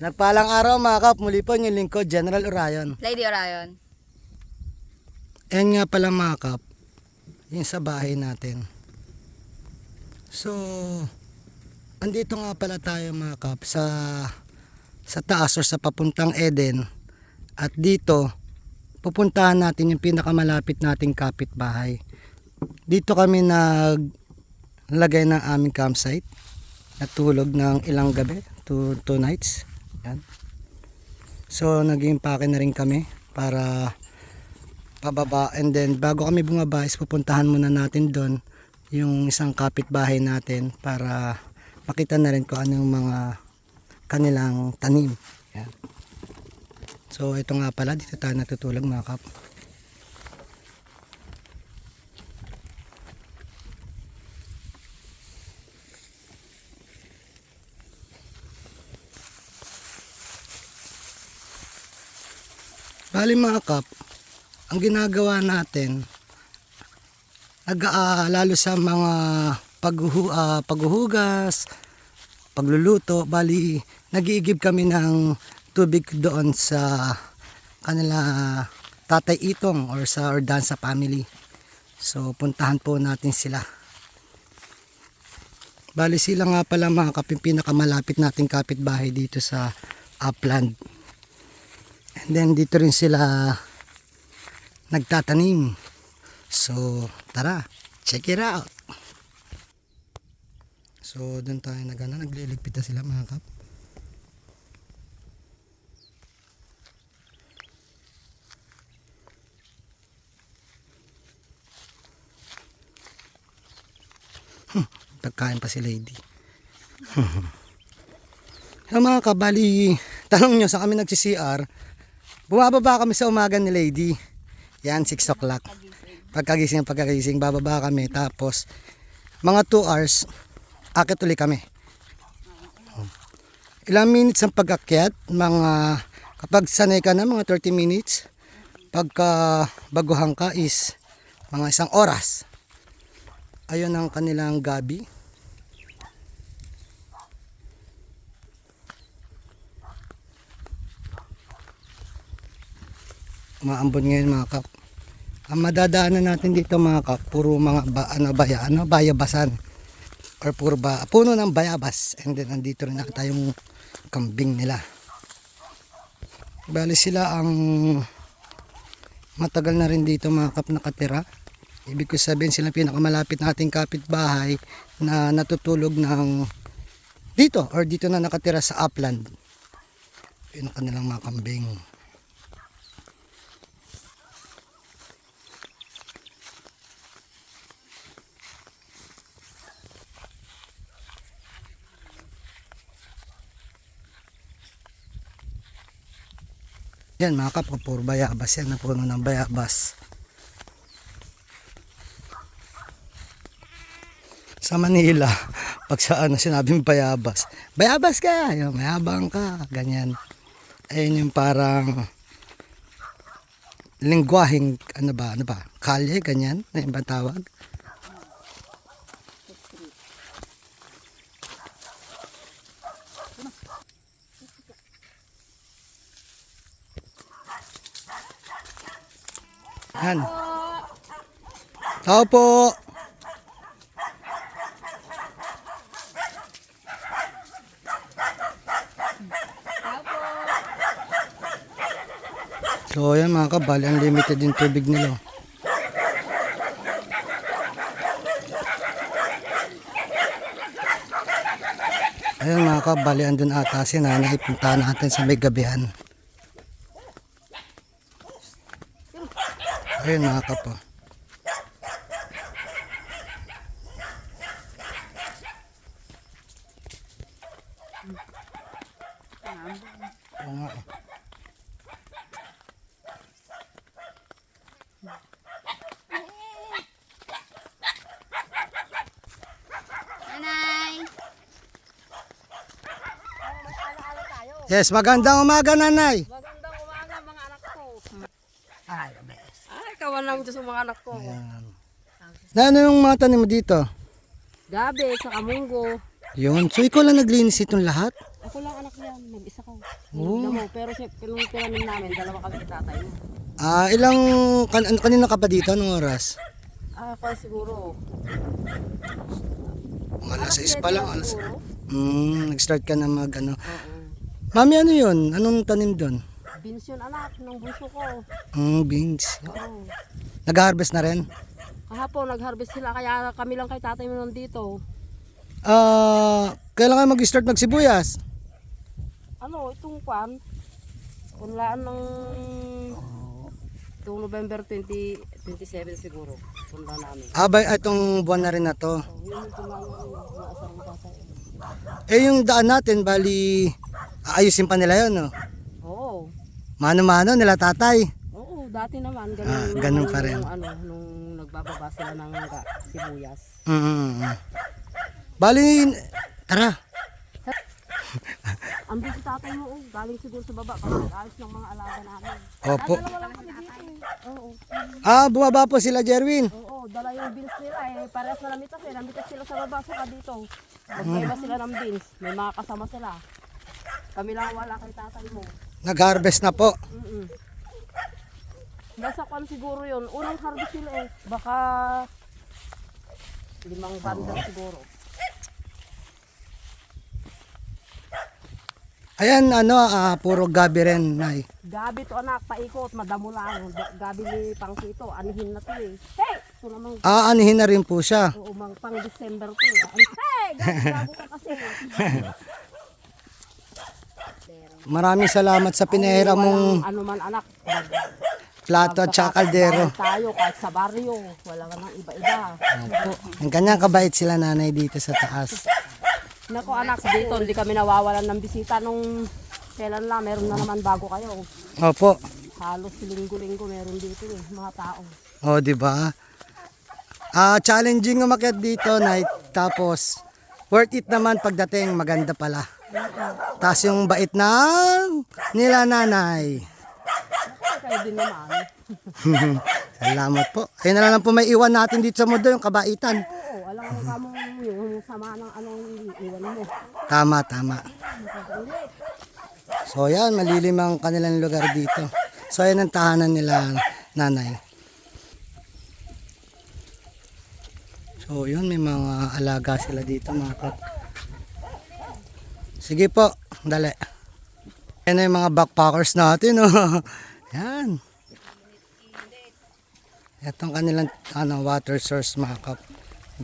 Nagpalang araw mga kap, muli po yung lingkod, General Orayon. Lady Orion. Ayan nga pala mga kap, yung sa bahay natin. So, andito nga pala tayo mga kap sa taas or sa papuntang Eden. At dito, pupuntahan natin yung pinakamalapit nating kapitbahay. Dito kami naglagay ng aming campsite. Natulog ng ilang gabi, 2 nights. Yan. So naging pake na rin kami para pababa, and then bago kami bumaba is pupuntahan muna natin doon yung isang kapitbahay natin para makita na rin kung ano yung mga kanilang tanim. Yan. So ito nga pala, dito tayo natutulog mga kap. Bali mga kap, ang ginagawa natin, lalo sa mga paghuhugas, pagluluto, bali nag-iigib kami ng tubig doon sa kanila Tatay Itong or sa Ordanza family. So puntahan po natin sila. Bali sila nga pala mga kap, yung pinakamalapit nating kapitbahay dito sa upland. And then dito rin sila nagtatanim. So tara, check it out. So doon tayo nagliligpit na sila mga kap. Pagkain pa si Lady. So mga kabali, tanong nyo sa kami nagsi-CR, bumababa kami sa umaga ni Lady. Yan, 6 o'clock. Pagkagising, bababa kami. Tapos, mga 2 hours, akit ulit kami. Ilang minutes ang pag-akyat, kapag sanay ka na, mga 30 minutes. Pagka baguhan ka is mga 1 oras. Ayun ang kanilang gabi. Umaambon ngayon mga kap. Ang madadaanan natin dito mga kap, puro mga bayabasan or puro puno ng bayabas, and then nandito rin nakita yung kambing nila. Bali sila ang matagal na rin dito mga kap nakatira. Ibig ko sabihin sila pinakamalapit nating kapitbahay na natutulog ng dito or dito na nakatira sa upland. Yun ang kanilang mga kambing. Yan mga kap, puro bayabas yan, napuno ng bayabas. Sa Manila, pag sinabing bayabas, bayabas ka, yung mayabang ka, ganyan. Ayun yung parang lingwaheng, ano ba, kalye, ganyan, na yung tawag. Yan. Tao po. So yan mga kabali, unlimited yung tubig nila. Ayun mga kabali, andun ata si nanay, punta natin sa may gabihan. Ayun mga kapo. Oo nga eh. Nanay! Yes, magandang umaga nanay. Magandang umaga mga anak ko. Ay, bes. Ay, kawan lang dito sa mga anak ko. Ayan. Na ano yung mga tanim mo dito? Gabi, sa kamunggo. Yun. So ikaw lang naglinis itong lahat? Ako lang anak yan, mag-isa ko. Oo. Damo, pero nung tiramin namin, dalawa kami ni tatay mo. Ilang, kanina ka pa dito? Anong oras? Ako siguro. Alas 6 pa lang. Alas. Siguro. Nag-start ka na mag ano. Oo. Mami, ano yun? Anong tanim doon? Beans yun anak, ng buso ko. Beans. Oo. Nag-harvest na rin? Kahapon, nag-harvest sila, kaya kami lang kay tatay mo nandito. Kailan kayo mag-start magsibuyas? Ano, itong kwan, punlaan ng itong November 27 siguro, punla namin. Itong buwan na rin na to. So, yun yung punlaan namin, naasar ng tatay. Yung daan natin, bali, aayusin pa nila yun, no? Oo. Mano-mano nila tatay. Oo, dati naman, ganun, ganun pa rin. Nung nagbababa sila ng sibuyas. Bali, tara. Ang si tatay mo, galing siguro sa baba, para ayos ng mga alaga namin. Opo. Dalawa lang kami dito eh. Oo. Bumaba po sila, Jerwin. Oo, dala yung beans nila eh. Parehas na lamitas eh. Lamitas sila sa baba, saka dito. Magkaiba sila ng beans. May mga kasama sila. Kami lang wala kay tatay mo. Nag-harvest na po. Nasa kwan siguro yun. Unang harvest nila eh. Baka 5 bundle siguro. Ayan, puro gabi rin, Nay. Gabi to anak, paikot, madamo lang. Gabi ni Pangsito, anihin na to eh. Hey! Ito namang, Anihin na rin po siya. oo, pang December to eh. Hey! Gabi ka kasi. Maraming salamat sa pinahira mong Ano man anak, plato at saka kaldero. tayo kahit sa baryo, wala ka nang iba-iba. Opo. Ang kanyang kabait sila nanay dito sa taas. Nako anak, dito hindi kami nawawalan ng bisita nung kailan lang, meron na naman bago kayo. Opo. Halos linggo-linggo meron dito eh, mga tao. Di ba? Challenging umakyat dito, Nay. Tapos, worth it naman pagdating, maganda pala. Tapos yung bait ng nila nanay. Kayo din naman. Salamat po. Ayun na lang po may iwan natin dito sa mundo, yung kabaitan. Oo, alam mo ka mong yung sama ng anong iwan mo. Tama. So yan, malilim ang kanilang lugar dito. So yan ang tahanan nila nanay. So yun, may mga alaga sila dito mga kap. Sige po, dali. Yan na yung mga backpackers natin. Yan. Itong kanilang water source mga kap.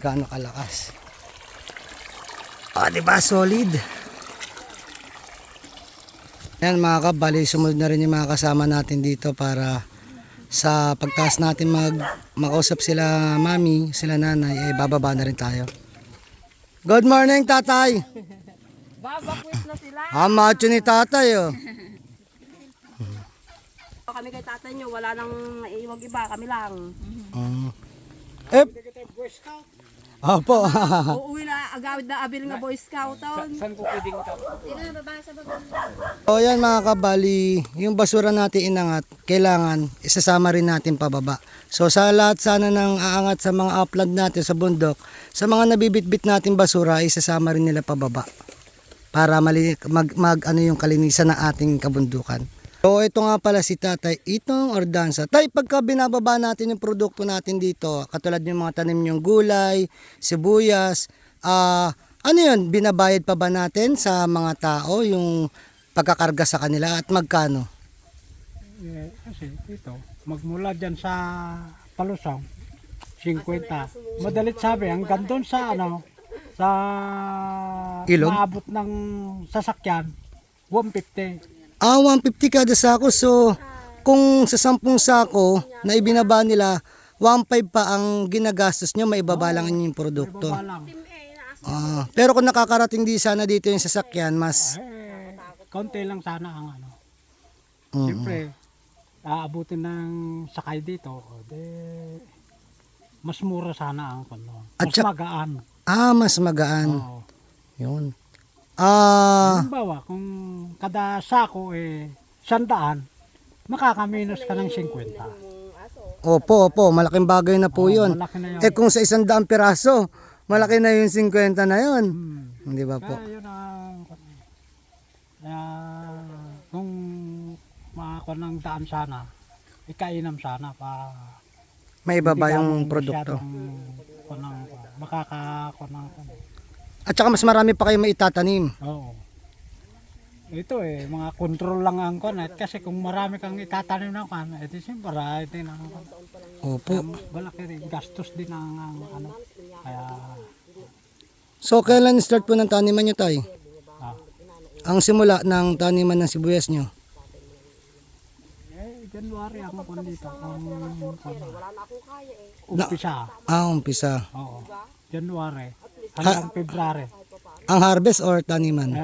Gaano kalakas. Diba solid? Yan mga kap, bali sumunod na rin yung mga kasama natin dito para sa pagtaas natin makausap sila mami, sila nanay, bababa na rin tayo. Good morning tatay! Babakwit na sila. Macho ni tatay Kami kay tatay nyo, wala nang naiiwag iba, kami lang. Opo. Uuwi na agawid na abil nga Boy Scout. Sino na baba sa baba? O yan mga kabali, yung basura natin inangat, kailangan isasama rin natin pababa. So sa lahat sana ng aangat sa mga upland natin sa bundok, sa mga nabibitbit natin basura, isasama rin nila pababa. Para ano yung kalinisan ng ating kabundukan. So ito nga pala si Tatay Itong Ordanza. Tay, pagka binababa natin yung produkto natin dito, katulad yung mga tanim yung gulay, sibuyas, ano yun, binabayad pa ba natin sa mga tao yung pagkakarga sa kanila at magkano? Kasi ito, magmula dyan sa Palusong, 50. Madalit sabi, hanggang doon sa sa Ilog? maabot ng sasakyan, 150. 150 kada sako. So, kung sa 10 sako na ibinaba nila, 1.5 pa ang ginagastos nyo, maibaba lang yung produkto. Baba lang. Pero kung nakakarating di sana dito yung sasakyan, mas... Konti lang sana ang Siyempre, aabutin ng sakay dito, mas mura sana ang At mas syak- magaan. Mas magaan. Oo. Yun. Halimbawa, kung kada sako 100, makakaminos ka ng 50. Opo, malaking bagay na po yun. Malaki na yun. Kung sa 100 piraso, malaki na yung 50 na yun. Di ba po? Kaya yun ang Kaya kung makakuha ng daan sana, ikainam sana para May ibaba hindi ka yung mo produkto. Makakakuha ng At saka mas marami pa kayo maitatanim. oo. Ito mga control lang ang kuwan kasi kung marami kang itatanim na kuwan, ito siyempre ito na Opo. malaki rin, gastos din ang ano. Kaya So kailan start po ng taniman nyo tay? ah, Ang simula ng taniman ng sibuyas nyo? January ang kuwan dito. Umpisa. Umpisa. Oo. January hanggang February. Ang harvest or taniman?